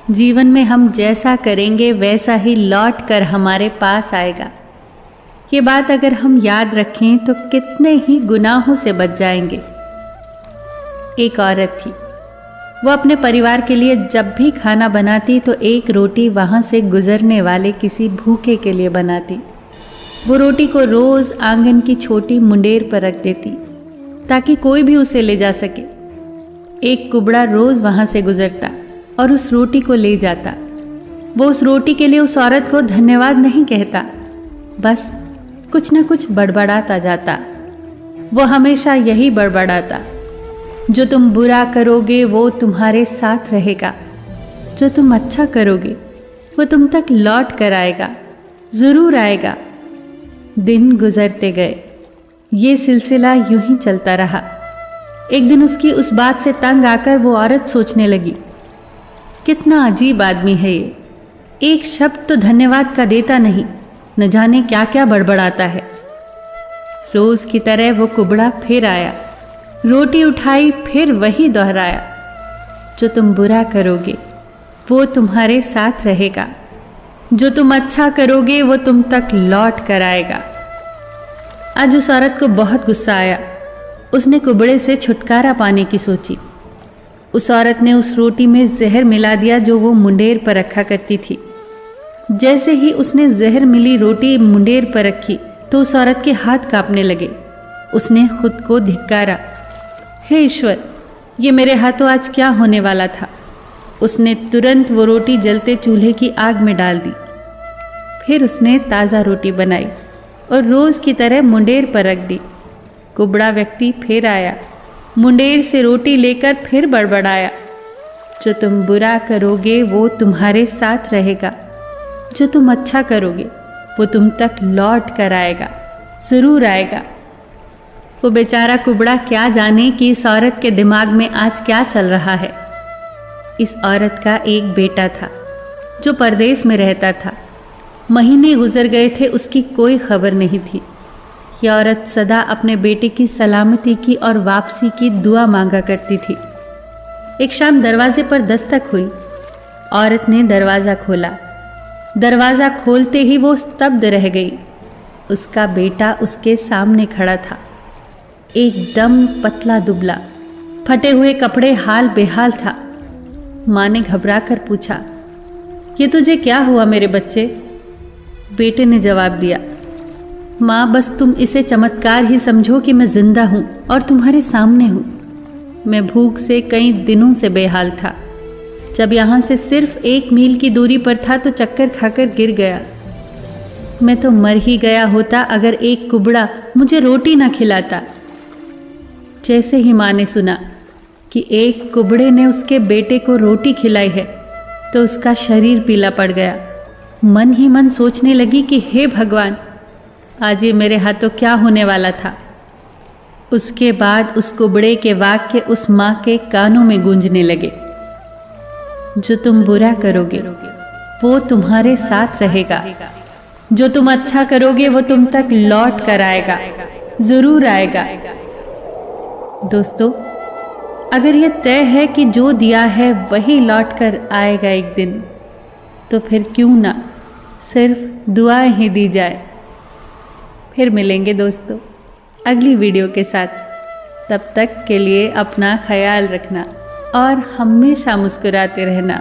जीवन में हम जैसा करेंगे वैसा ही लौट कर हमारे पास आएगा। ये बात अगर हम याद रखें तो कितने ही गुनाहों से बच जाएंगे। एक औरत थी, वो अपने परिवार के लिए जब भी खाना बनाती तो एक रोटी वहाँ से गुजरने वाले किसी भूखे के लिए बनाती। वो रोटी को रोज़ आंगन की छोटी मुंडेर पर रख देती ताकि कोई भी उसे ले जा सके। एक कुबड़ा रोज़ वहाँ से गुजरता और उस रोटी को ले जाता। वो उस रोटी के लिए उस औरत को धन्यवाद नहीं कहता, बस कुछ न कुछ बड़बड़ाता जाता। वो हमेशा यही बड़बड़ाता, जो तुम बुरा करोगे वो तुम्हारे साथ रहेगा, जो तुम अच्छा करोगे वो तुम तक लौट कर आएगा, ज़रूर आएगा। दिन गुजरते गए, ये सिलसिला यूं ही चलता रहा। एक दिन उसकी उस बात से तंग आकर वो औरत सोचने लगी, कितना अजीब आदमी है ये, एक शब्द तो धन्यवाद का देता नहीं, न जाने क्या क्या बड़बड़ाता है। रोज की तरह वो कुबड़ा फिर आया, रोटी उठाई, फिर वही दोहराया, जो तुम बुरा करोगे वो तुम्हारे साथ रहेगा, जो तुम अच्छा करोगे वो तुम तक लौट कर आएगा। आज उस औरत को बहुत गुस्सा आया। उसने कुबड़े से छुटकारा पाने की सोची। उस औरत ने उस रोटी में जहर मिला दिया जो वो मुंडेर पर रखा करती थी। जैसे ही उसने जहर मिली रोटी मुंडेर पर रखी तो उस औरत के हाथ कांपने लगे। उसने खुद को धिक्कारा, हे ईश्वर, ये मेरे हाथों आज क्या होने वाला था। उसने तुरंत वो रोटी जलते चूल्हे की आग में डाल दी। फिर उसने ताज़ा रोटी बनाई और रोज़ की तरह मुंडेर पर रख दी। कुबड़ा व्यक्ति फिर आया, मुंडेर से रोटी लेकर फिर बड़बड़ाया, जो तुम बुरा करोगे वो तुम्हारे साथ रहेगा, जो तुम अच्छा करोगे वो तुम तक लौट कर आएगा, ज़रूर आएगा। वो बेचारा कुबड़ा क्या जाने कि इस औरत के दिमाग में आज क्या चल रहा है। इस औरत का एक बेटा था जो परदेश में रहता था। महीने गुजर गए थे, उसकी कोई खबर नहीं थी। यह औरत सदा अपने बेटे की सलामती की और वापसी की दुआ मांगा करती थी। एक शाम दरवाजे पर दस्तक हुई। औरत ने दरवाज़ा खोला। दरवाज़ा खोलते ही वो स्तब्ध रह गई। उसका बेटा उसके सामने खड़ा था, एकदम पतला दुबला, फटे हुए कपड़े, हाल बेहाल था। माँ ने घबरा कर पूछा, ये तुझे क्या हुआ मेरे बच्चे? बेटे ने जवाब दिया, माँ बस तुम इसे चमत्कार ही समझो कि मैं जिंदा हूँ और तुम्हारे सामने हूँ। मैं भूख से कई दिनों से बेहाल था। जब यहाँ से सिर्फ 1 मील की दूरी पर था तो चक्कर खाकर गिर गया। मैं तो मर ही गया होता अगर एक कुबड़ा मुझे रोटी न खिलाता। जैसे ही माँ ने सुना कि एक कुबड़े ने उसके बेटे को रोटी खिलाई है तो उसका शरीर पीला पड़ गया। मन ही मन सोचने लगी कि हे भगवान, आज ये मेरे हाथों क्या होने वाला था। उसके बाद उस कुबड़े के वाक्य उस माँ के कानों में गूंजने लगे, जो तुम बुरा करोगे वो तुम्हारे साथ रहेगा, जो तुम अच्छा करोगे वो तुम तक लौट कर आएगा, ज़रूर आएगा। दोस्तों, अगर ये तय है कि जो दिया है वही लौट कर आएगा एक दिन, तो फिर क्यों ना सिर्फ दुआएं ही दी जाए। फिर मिलेंगे दोस्तों अगली वीडियो के साथ। तब तक के लिए अपना ख्याल रखना और हमेशा मुस्कुराते रहना।